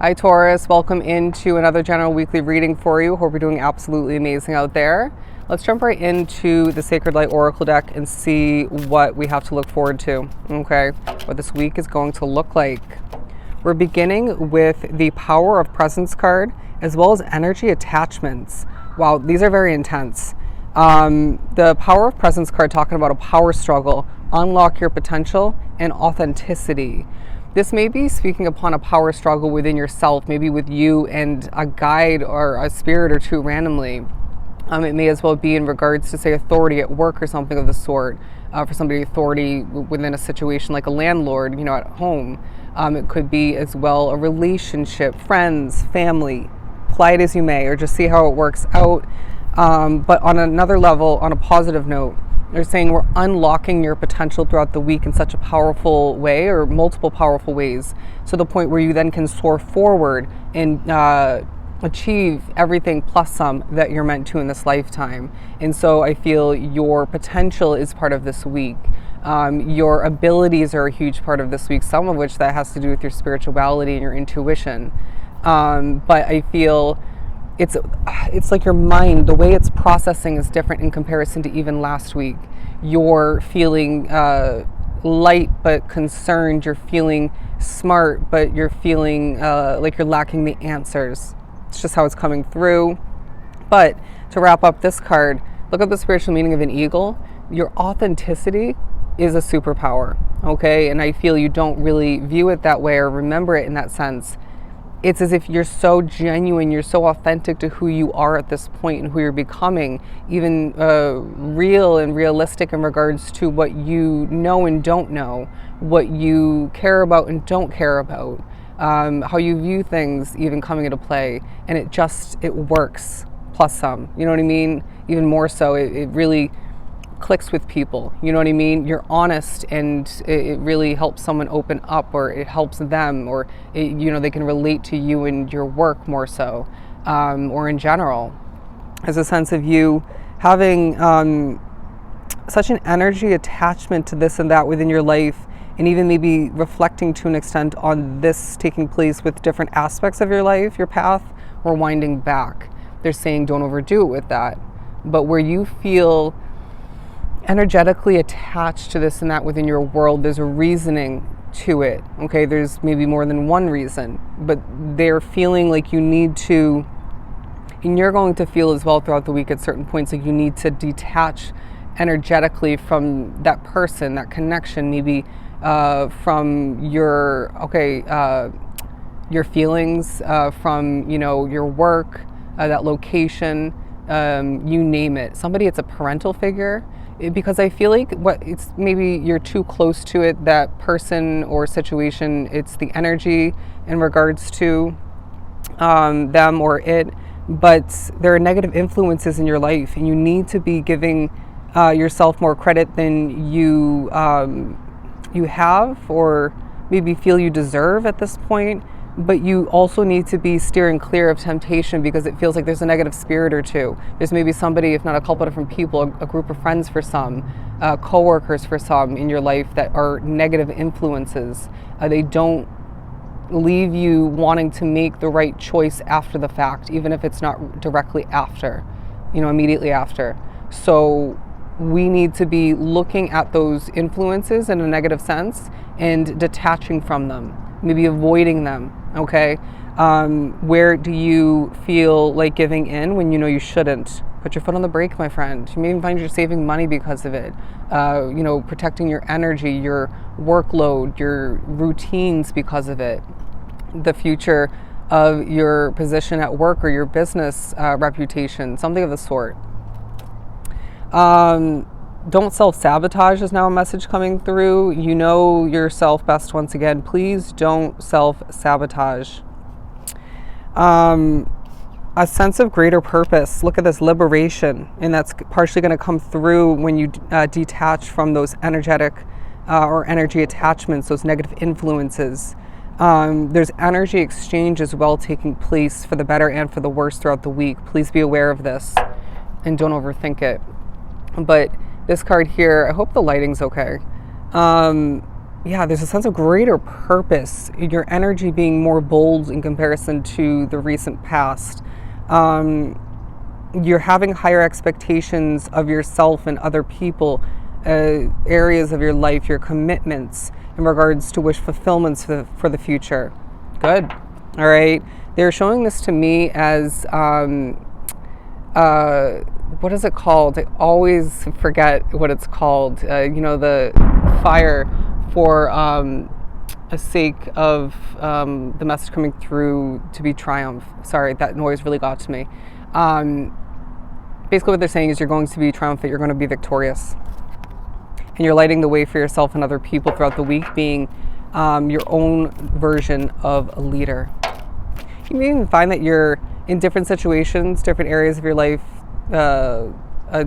Hi Taurus, welcome into another general weekly reading for you. Hope you're doing absolutely amazing out there. Let's jump right into the Sacred Light Oracle deck and see what we have to look forward to, okay? What this week is going to look like. We're beginning with the Power of Presence card, as well as energy attachments. Wow, these are very intense. The Power of Presence card talking about a power struggle, unlock your potential, and authenticity. This may be speaking upon a power struggle within yourself, maybe with you and a guide or a spirit or two randomly. It may as well be in regards to, say, authority at work or something of the sort. For somebody, authority within a situation like a landlord, at home. It could be as well a relationship, friends, family, apply it as you may, or just see how it works out. But on another level, on a positive note, they're saying we're unlocking your potential throughout the week in such a powerful way, or multiple powerful ways, to the point where you then can soar forward and achieve everything plus some that you're meant to in this lifetime. And so I feel your potential is part of this week. Your abilities are a huge part of this week, some of which that has to do with your spirituality and your intuition. But I feel it's like your mind, the way it's processing is different in comparison to even last week. You're feeling light but concerned. You're feeling smart, but you're feeling like you're lacking the answers. It's just how it's coming through. But to wrap up this card, look at the spiritual meaning of an eagle. Your authenticity is a superpower, okay? And I feel you don't really view it that way or remember it in that sense. It's as if you're so genuine, you're so authentic to who you are at this point and who you're becoming, even real and realistic in regards to what you know and don't know, what you care about and don't care about, how you view things even coming into play. And it works, plus some, you know what I mean? Even more so, it really clicks with people, you know what I mean? You're honest, and it really helps someone open up, or it helps them, or they can relate to you and your work more so, or in general. There's a sense of you having such an energy attachment to this and that within your life, and even maybe reflecting to an extent on this taking place with different aspects of your life, your path, or winding back. They're saying don't overdo it with that. But where you feel energetically attached to this and that within your world, there's a reasoning to it, okay? There's maybe more than one reason, but they're feeling like you need to, and you're going to feel as well throughout the week at certain points, like you need to detach energetically from that person, that connection, maybe from your feelings, from your work, that location, you name it. Somebody, it's a parental figure, because I feel like it's maybe you're too close to it, that person or situation. It's the energy in regards to them or it, but there are negative influences in your life, and you need to be giving yourself more credit than you have, or maybe feel you deserve at this point. But you also need to be steering clear of temptation, because it feels like there's a negative spirit or two. There's maybe somebody, if not a couple of different people, a group of friends for some, co-workers for some in your life that are negative influences. They don't leave you wanting to make the right choice after the fact, even if it's not directly after, immediately after. So we need to be looking at those influences in a negative sense and detaching from them, maybe avoiding them, okay? Where do you feel like giving in when you know you shouldn't? Put your foot on the brake, my friend. You may even find you're saving money because of it. Protecting your energy, your workload, your routines because of it. The future of your position at work or your business reputation, something of the sort. Don't self-sabotage is now a message coming through. You know yourself best once again. Please don't self-sabotage. A sense of greater purpose. Look at this, liberation. And that's partially going to come through when you detach from those energetic or energy attachments, those negative influences. There's energy exchange as well taking place for the better and for the worse throughout the week. Please be aware of this and don't overthink it. But this card here, I hope the lighting's okay. yeah, there's a sense of greater purpose, your energy being more bold in comparison to the recent past. You're having higher expectations of yourself and other people, areas of your life, your commitments in regards to wish fulfillments for the future. Good. All right. They're showing this to me as, what is it called? I always forget what it's called. The fire for a sake of the message coming through to be triumph. Sorry, that noise really got to me. Basically what they're saying is you're going to be triumphant, you're going to be victorious. And you're lighting the way for yourself and other people throughout the week, being your own version of a leader. You may even find that you're in different situations, different areas of your life, a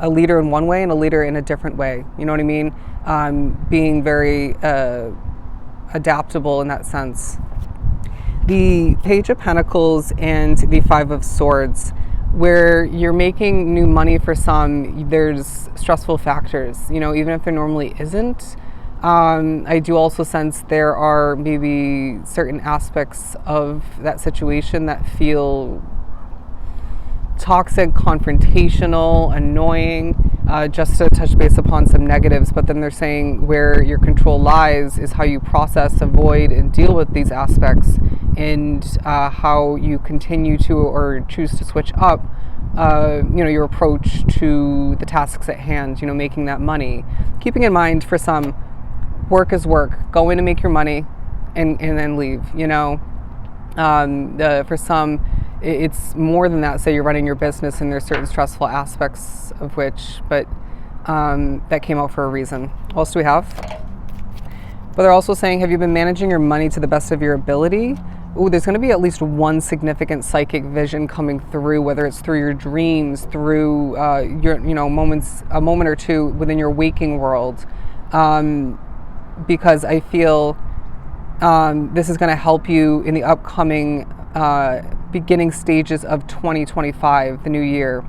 leader in one way and a leader in a different way. You know what I mean? Being very adaptable in that sense. The Page of Pentacles and the Five of Swords, where you're making new money for some, there's stressful factors, even if there normally isn't. I do also sense there are maybe certain aspects of that situation that feel toxic, confrontational, annoying, just to touch base upon some negatives. But then they're saying where your control lies is how you process, avoid, and deal with these aspects, and how you continue to or choose to switch up your approach to the tasks at hand, making that money. Keeping in mind, for some, work is work. Go in and make your money and then leave, for some, it's more than that. Say you're running your business and there's certain stressful aspects of which, but that came out for a reason. What else do we have? But they're also saying, have you been managing your money to the best of your ability? Ooh, there's going to be at least one significant psychic vision coming through, whether it's through your dreams, through your a moment or two within your waking world, because I feel this is going to help you in the upcoming beginning stages of 2025, the new year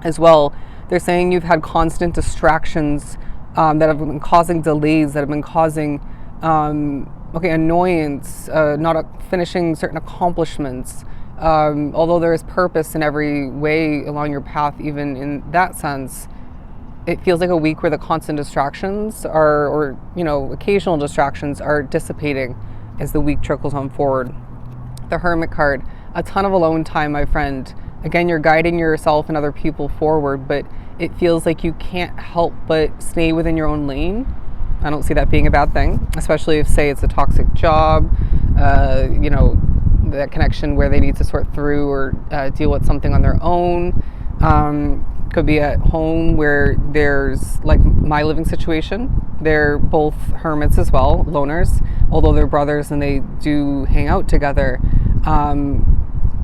as well. They're saying you've had constant distractions that have been causing delays, that have been causing annoyance, not finishing certain accomplishments. Although there is purpose in every way along your path, even in that sense, it feels like a week where the constant distractions or occasional distractions are dissipating as the week trickles on forward. The Hermit card, a ton of alone time, my friend. Again, you're guiding yourself and other people forward, but it feels like you can't help but stay within your own lane. I don't see that being a bad thing, especially if, say, it's a toxic job, that connection where they need to sort through or deal with something on their own. Could be at home where there's, like my living situation, they're both hermits as well, loners, although they're brothers and they do hang out together.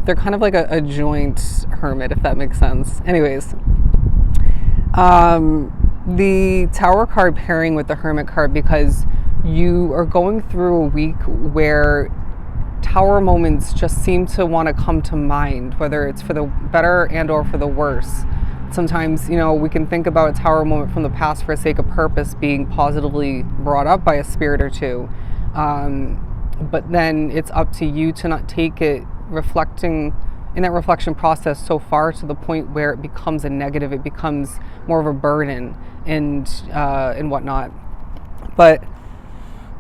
They're kind of like a joint hermit, if that makes sense. Anyways, the Tower card pairing with the Hermit card, because you are going through a week where Tower moments just seem to want to come to mind, whether it's for the better and or for the worse. Sometimes, we can think about a Tower moment from the past for the sake of purpose being positively brought up by a spirit or two. But then it's up to you to not take it reflecting in that reflection process so far to the point where it becomes a negative, it becomes more of a burden and whatnot. But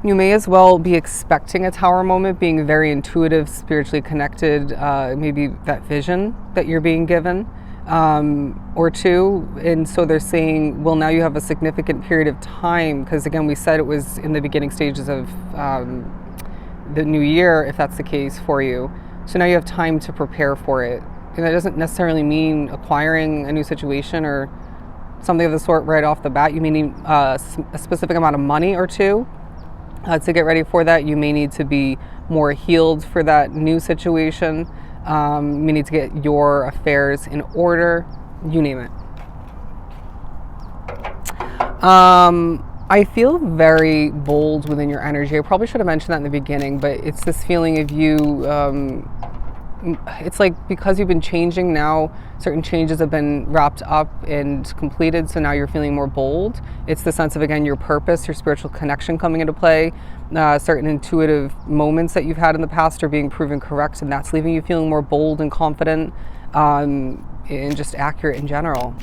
you may as well be expecting a Tower moment, being very intuitive, spiritually connected, maybe that vision that you're being given. Or two, and so they're saying, well, now you have a significant period of time, because again, we said it was in the beginning stages of the new year, if that's the case for you. So now you have time to prepare for it, and that doesn't necessarily mean acquiring a new situation or something of the sort right off the bat. You may need a specific amount of money or two to get ready for that. You may need to be more healed for that new situation. You need to get your affairs in order, you name it. I feel very bold within your energy. I probably should have mentioned that in the beginning, but it's this feeling of you it's like because you've been changing now, certain changes have been wrapped up and completed, so now you're feeling more bold. It's the sense of, again, your purpose, your spiritual connection coming into play. Certain intuitive moments that you've had in the past are being proven correct, and that's leaving you feeling more bold and confident, and just accurate in general.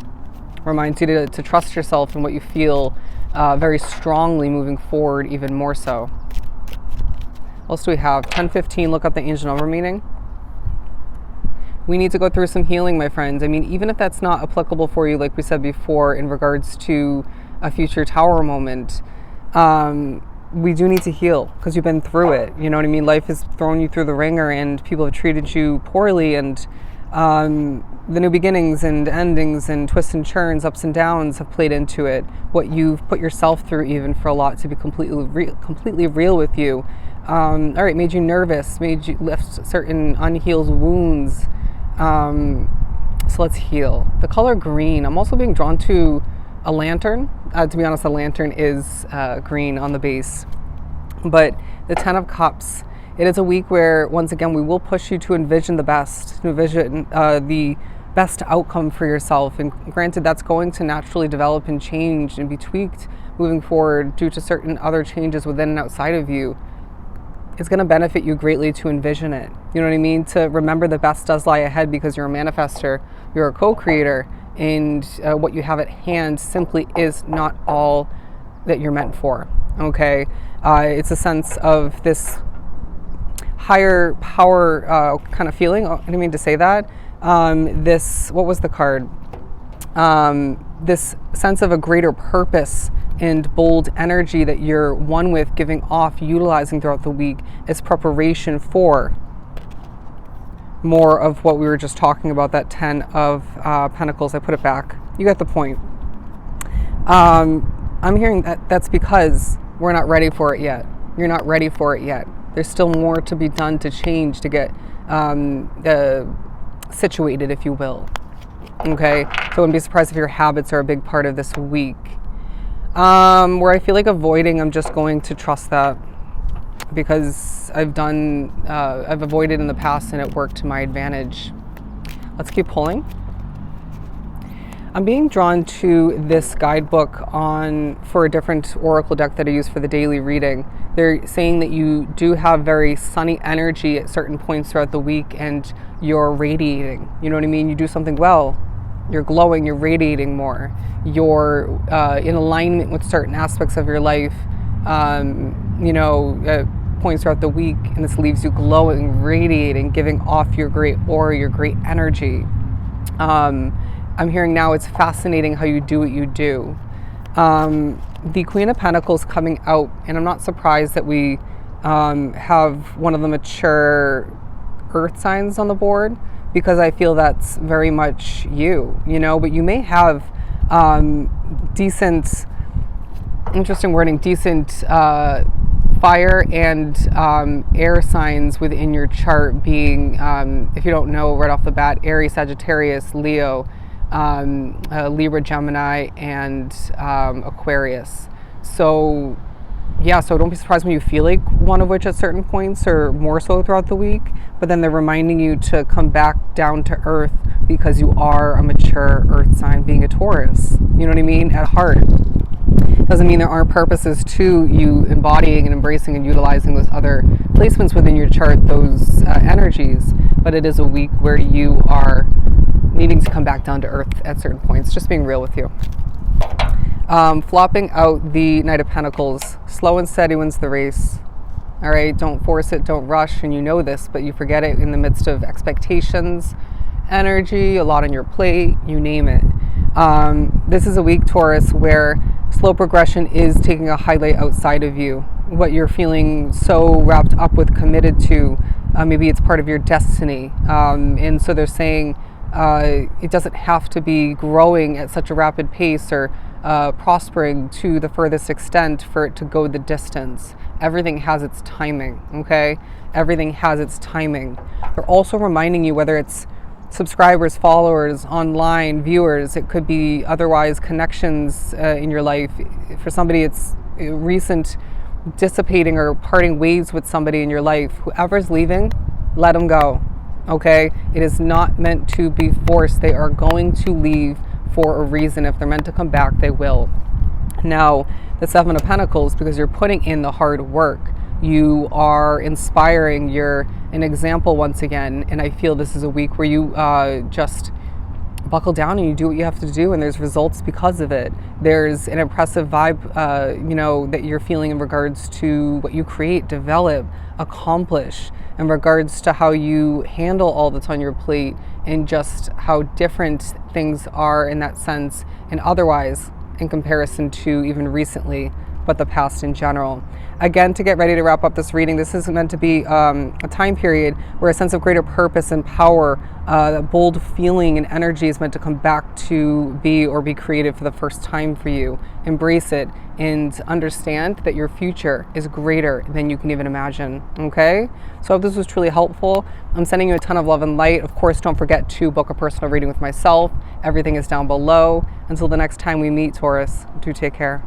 Reminds you to trust yourself and what you feel very strongly moving forward, even more so. What else do we have? 10:15, look up the angel number meaning. We need to go through some healing, my friends. I mean, even if that's not applicable for you, like we said before, in regards to a future tower moment, we do need to heal because you've been through it. You know what I mean? Life has thrown you through the ringer and people have treated you poorly, and the new beginnings and endings and twists and turns, ups and downs have played into it. What you've put yourself through, even for a lot to be completely real with you. All right, made you nervous, made you lift certain unhealed wounds. So let's heal. The color green, I'm also being drawn to a lantern. To be honest, a lantern is green on the base. But the 10 of Cups, it is a week where, once again, we will push you to envision the best, to envision the best outcome for yourself. And granted, that's going to naturally develop and change and be tweaked moving forward due to certain other changes within and outside of you. It's going to benefit you greatly to envision it. You know what I mean? To remember the best does lie ahead, because you're a manifester, you're a co-creator, and what you have at hand simply is not all that you're meant for. Okay? It's a sense of this higher power kind of feeling. I didn't mean to say that. What was the card? This sense of a greater purpose and bold energy that you're one with, giving off, utilizing throughout the week as preparation for more of what we were just talking about, that 10 of Pentacles. I put it back. You got the point. I'm hearing that's because we're not ready for it yet. You're not ready for it yet. There's still more to be done to change, to get situated, if you will. Okay, so I wouldn't be surprised if your habits are a big part of this week. Where I feel like avoiding, I'm just going to trust that, because I've avoided in the past and it worked to my advantage. Let's keep pulling. I'm being drawn to this guidebook for a different oracle deck that I use for the daily reading. They're saying that you do have very sunny energy at certain points throughout the week, and you're radiating. You know what I mean? You do something well, you're glowing, you're radiating more. You're in alignment with certain aspects of your life, points throughout the week, and this leaves you glowing, radiating, giving off your great aura, your great energy. I'm hearing now it's fascinating how you do what you do. The Queen of Pentacles coming out, and I'm not surprised that we have one of the mature earth signs on the board, because I feel that's very much you, but you may have decent fire and air signs within your chart, being, if you don't know right off the bat, Aries, Sagittarius, Leo, Libra, Gemini, and Aquarius. So don't be surprised when you feel like one of which at certain points, or more so throughout the week, but then they're reminding you to come back down to earth, because you are a mature earth sign, being a Taurus. You know what I mean? At heart. Doesn't mean there aren't purposes to you embodying and embracing and utilizing those other placements within your chart, those energies, but it is a week where you are needing to come back down to earth at certain points, just being real with you. Flopping out the Knight of Pentacles. Slow and steady wins the race. All right, don't force it, don't rush, and you know this, but you forget it in the midst of expectations, energy, a lot on your plate, you name it. This is a week, Taurus, where slow progression is taking a highlight outside of you. What you're feeling so wrapped up with, committed to, maybe it's part of your destiny. And so they're saying it doesn't have to be growing at such a rapid pace, or prospering to the furthest extent for it to go the distance. Everything has its timing, okay? Everything has its timing. They're also reminding you, whether it's subscribers, followers, online, viewers, it could be otherwise connections in your life. For somebody, it's recent dissipating or parting ways with somebody in your life. Whoever's leaving, let them go. Okay? It is not meant to be forced. They are going to leave for a reason. If they're meant to come back, they will. Now, the Seven of Pentacles, because you're putting in the hard work, you are inspiring, you're an example once again, and I feel this is a week where you just buckle down and you do what you have to do, and there's results because of it. There's an impressive vibe, you know, that you're feeling in regards to what you create, develop, accomplish, in regards to how you handle all that's on your plate, and just how different things are in that sense, and otherwise in comparison to even recently, but the past in general. Again, to get ready to wrap up this reading, this is meant to be a time period where a sense of greater purpose and power, that bold feeling and energy is meant to come back to be or be created for the first time for you. Embrace it and understand that your future is greater than you can even imagine, okay? So I hope this was truly helpful. I'm sending you a ton of love and light. Of course, don't forget to book a personal reading with myself. Everything is down below. Until the next time we meet, Taurus, do take care.